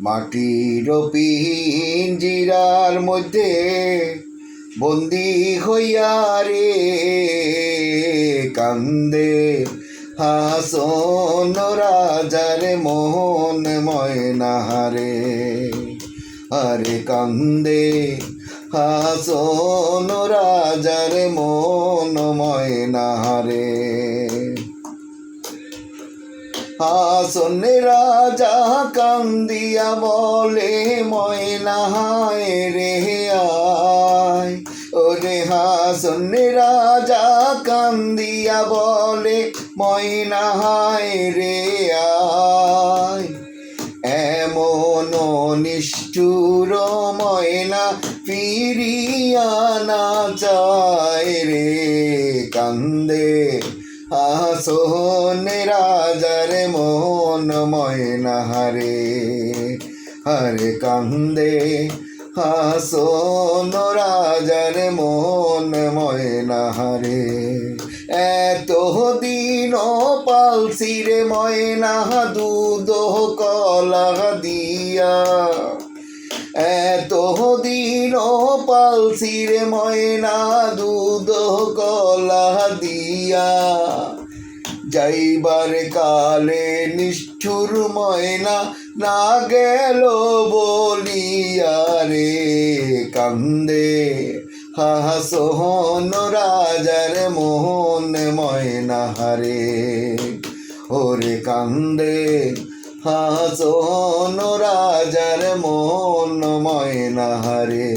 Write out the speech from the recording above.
মাটির পিঞ্জিরার মধ্যে বন্দি হইয়া রে কান্দে হাসন রাজার মোহন ময়নাহারে আরে কান্দে হাসন রাজার মন ময়নাহারে হাসন রাজা কান্দিয়া বলে ময়না হায় রে আয় ওরে হাসন রাজা কান্দিয়া বলে ময়না হায় রে আয় এমন নিষ্ঠুর ময়না ফিরিয়া না যায় রে কান্দে হাসন রাজার মোহন ময়নাহারে হরে কান্দে হাসন রাজার মোহন ময়নাহারে এত দিন পালছি রে ময়না দুধ কলা দিয়া এত দিন পালছি রে ময়না দুধ কলা দিয়া যাইবার কালে নিষ্ঠুর ময়না না গেল বলিয়া রে কান্দে হাসন রাজার মোহন ময়নাহারে ওরে কান্দে হাসন রাজার মোহন ময়নাহারে।